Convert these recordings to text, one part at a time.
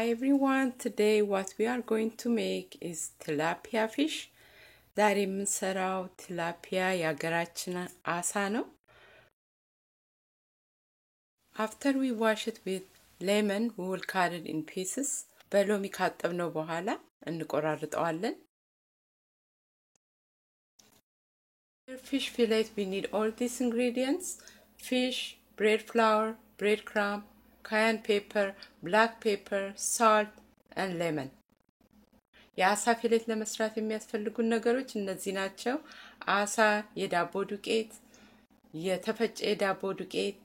Hi everyone, today what we are going to make is tilapia fish. ዛሬ የምንሰራው tilapia የሀገራችን አሳ ነው. After we wash it with lemon, we will cut it in pieces. በሎሚ ካጠብነው በኋላ እንቆራርጠዋለን. For fish fillet, we need all these ingredients: fish, bread flour, breadcrumb, cayenne pepper, black pepper, salt, and lemon. የአሳ ፊሌት ለመስራት የሚያስፈልጉን ነገሮች እነዚህ ናቸው: አሳ፣ የዳቦ ዱቄት፣ የተፈጨ የዳቦ ዱቄት፣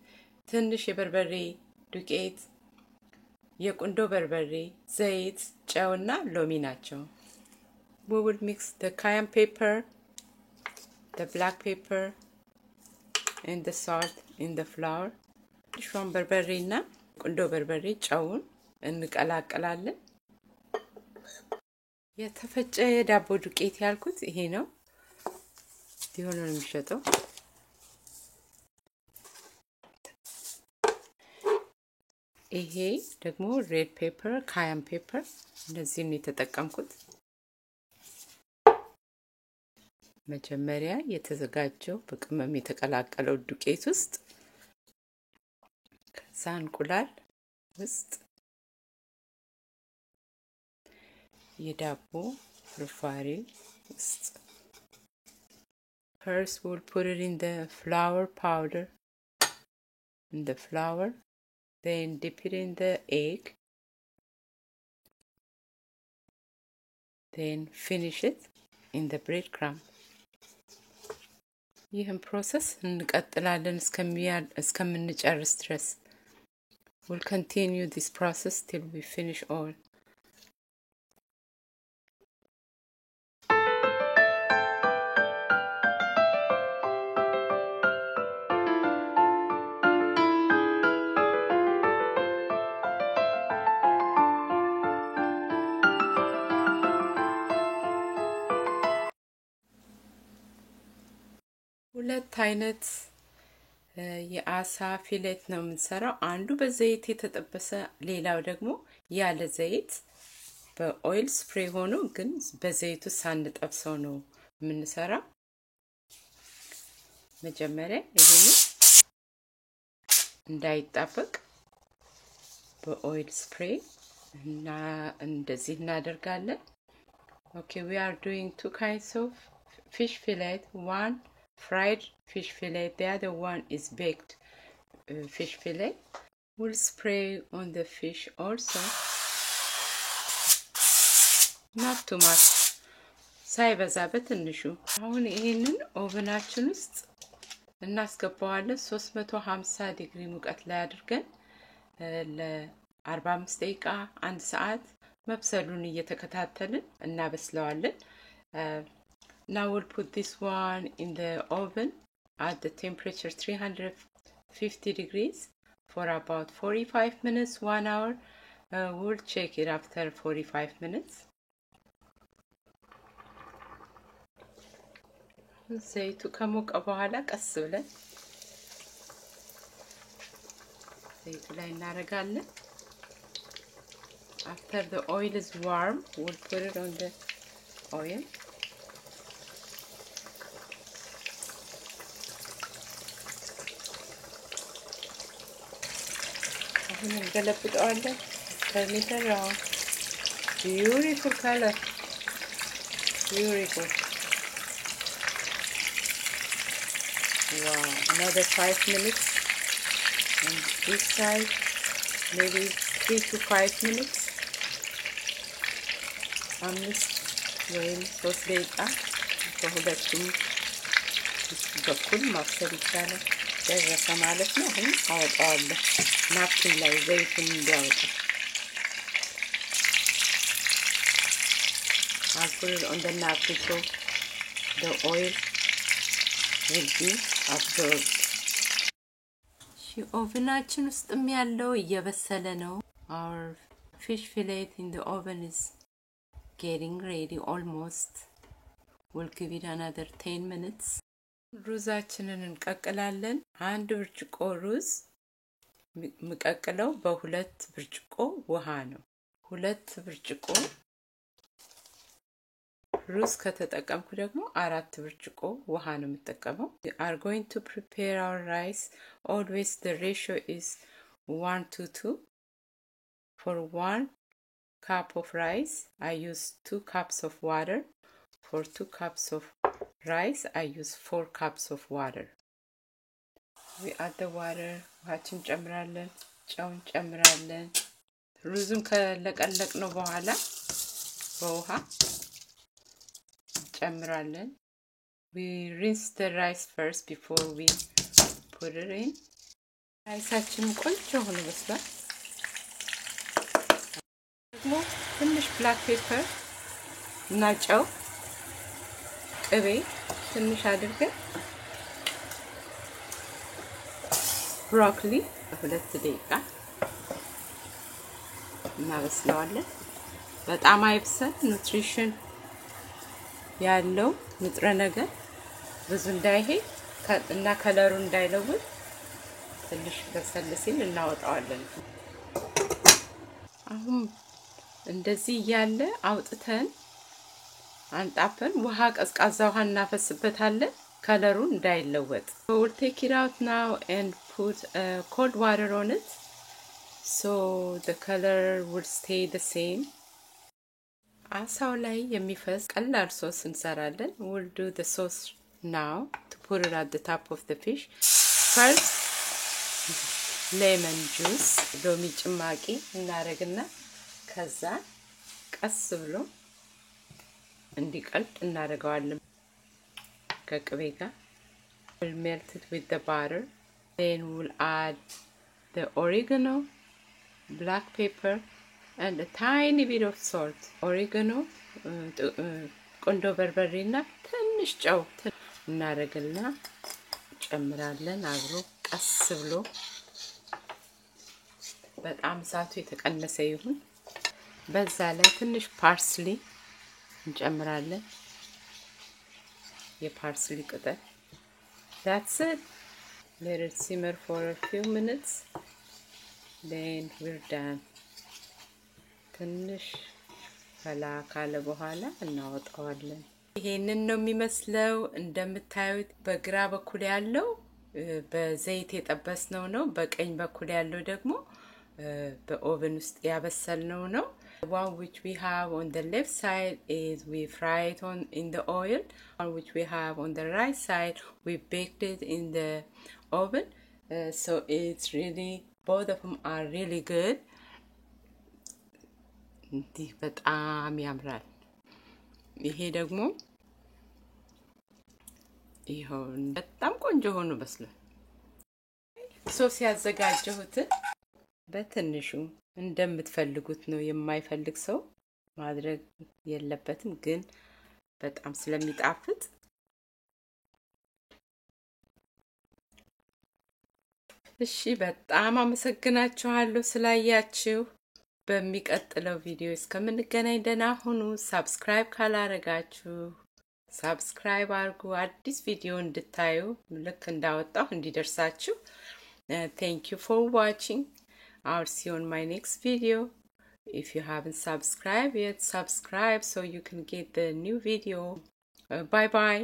ትንሽ የበርበሬ ዱቄት፣ የቁንዶ በርበሬ፣ ዘይት፣ ጨውና ሎሚ ናቸው. We will mix the cayenne pepper, the black pepper, and the salt in the flour. ትንሿን በርበሬና ቁንዶ በርበሬ ጨውን እንቀላቅላለን. የተፈጨ የዳቦ ዱቄት ያልኩት ይሄ ነው. ዲሆን ነው የሚሸጠው. ይሄ ደግሞ ሬድ ፔፐር፣ ካያን ፔፐር እነዚህን የተጠቀምኩት. መጀመሪያ የተዘጋጀው በቅመም የተቀላቀለው ዱቄት ውስጥ ከዛ እንቁላል ውስጥ የዳቦ ፍርፋሪ ውስጥ. First we'll put it in the flour powder, in the flour, then dip it in the egg, then finish it in the breadcrumb. ይህን ፕሮሰስ እንቀጥላለን እስከምንጨርስ ድረስ. We'll continue this process till we finish all. ሁለት አይነት የአሳ ፊሌት ነው የምንሰራው. አንዱ በዘይት የተጠበሰ፣ ሌላው ደግሞ ያለ ዘይት በኦይል ስፕሬይ ሆኖ ግን በዘይቱ ሳንጠብሰው ነው የምንሰራው. መጀመሪያ ይሄንን እንዳይጣበቅ በኦይል ስፕሬይ እና እንደዚህ እናደርጋለን. Okay, we are doing two kinds of fish fillet. One fried fish fillet, the other one is baked fish fillet. We'll spray on the fish also, not too much, ሳይበዛ በትንሹ. አሁን ይሄንን ኦቨናችን ውስጥ እናስገባዋለን. 350 ዲግሪ ሙቀት ላይ አድርገን ለ45 ደቂቃ 1 ሰዓት መብሰሉን እየተከታተልን እናበስለዋለን. Now we'll put this one in the oven at the temperature 350 degrees for about 45 minutes, 1 hour. We'll check it after 45 minutes. ዘይቱ ከሞቀ በኋላ ቀስ ብለን ዘይቱ ላይ እናደርጋለን. After the oil is warm, we'll put it on the oil. አሁን እንገለብጠዋለን. Turn it around. Beautiful color. Beautiful. Wow. Another 5 minutes. And this side, maybe 3 to 5 minutes. 5 ወይም 3 ደቂቃ በሁለቱም በኩል ማብሰል ይቻላል. ደረሰ ማለት ነው. አሁን አወጣዋለሁ ናፕኪን ላይ ዘይቱን እንዲያወጣ. I'll put it on the napkin so the oil will be absorbed. ኦቨናችን ውስጥም ያለው እየበሰለ ነው. Our fish fillet in the oven is getting ready almost. We'll give it another 10 minutes. ሩዛችንን እንቀቅላለን. 1 ብርጭቆ ሩዝ ምቀቅለው በ2 ብርጭቆ ውሃ ነው. ሁለት ብርጭቆ ሩዝ ከተጠቀምኩ ደግሞ 4 ብርጭቆ ውሃ ነው የምጠቀመው። We are going to prepare our rice. Always the ratio is 1 to 2. For 1 cup of rice, I use 2 cups of water. For 2 cups of rice, I use 4 cups of water. We add the water. ውሃችን ጨምራለን፣ ጨውን ጨምራለን። ሩዙን ከለቀለቅነው በኋላ በውሃ ጨምራለን። We rinse the rice first before we put it in. ራይሳችን ቆንጆ ሆኖ በስሏል። ደግሞ ትንሽ ብላክ ፔፐር እና ጨው ቅቤ ትንሽ አድርገን ብሮኮሊ 2 ደቂቃ እናበስለዋለን። በጣም አይብሰል። ኑትሪሽን ያለው ንጥረ ነገር ብዙ እንዳይሄድ እና ከለሩ እንዳይለውጥ ትንሽ በሰል ሲል እናወጣዋለን። አሁን እንደዚህ ያለ አውጥተን አንጣፈን ውሃ ቀዝቃዛ ውሃ እናፈስበታለን ከለሩ እንዳይለወጥ። We'll take it out now and put cold water on it so the color will stay the same. አሳው ላይ የሚፈስ ቀላል ሶስ እንሰራለን። We'll do the sauce now to put it at the top of the fish. First, lemon juice, ሎሚ ጭማቂ እናረግና ከዛ ቀስ ብሎ እንዲቀልጥ እናረጋዋለን ከቅቤ ጋር። We'll melt it with the butter. Then we'll add the oregano, black pepper, and a tiny bit of salt. Oregano, ቆንዶ በርበሬና ትንሽ ጨው እናረግና ጨምራለን። አብሮ ቀስ ብሎ በጣም እሳቱ የተቀነሰ ይሁን። በዛ ላይ ትንሽ ፓርስሊ እንጨምራለን። የፓርስሊ ቅጠል። That's it. Let it simmer for a few minutes. Then we're done. ትንሽ ፈላ ካለ በኋላ እናወጣዋለን። ይሄንን ነው የሚመስለው። እንደምታዩት በግራ በኩል ያለው በዘይት የጠበስነው ነው። በቀኝ በኩል ያለው ደግሞ በኦቨን ውስጥ ያበሰልነው ነው። The one which we have on the left side is we fry it in the oil. The one which we have on the right side, we baked it in the oven. So it's really, both of them are really good. እንዲህ በጣም ያምራል። ይሄ ደግሞ ይሄው በጣም ቆንጆ ሆኖ በስሏል። ሶስ ያዘጋጀሁትን በትንሹ እንደምትፈልጉት ነው። የማይፈልግ ሰው ማድረግ የለበትም፣ ግን በጣም ስለሚጣፍጥ እሺ። በጣም አመሰግናችኋለሁ ስላያችሁ። በሚቀጥለው ቪዲዮ እስከምንገናኝ ደህና ሁኑ። ሰብስክራይብ ካላረጋችሁ ሰብስክራይብ አድርጉ፣ አዲስ ቪዲዮ እንድታዩ ልክ እንዳወጣሁ እንዲደርሳችሁ። Thank you for watching. I'll see you on my next video. If you haven't subscribed yet, subscribe so you can get the new video. Bye bye.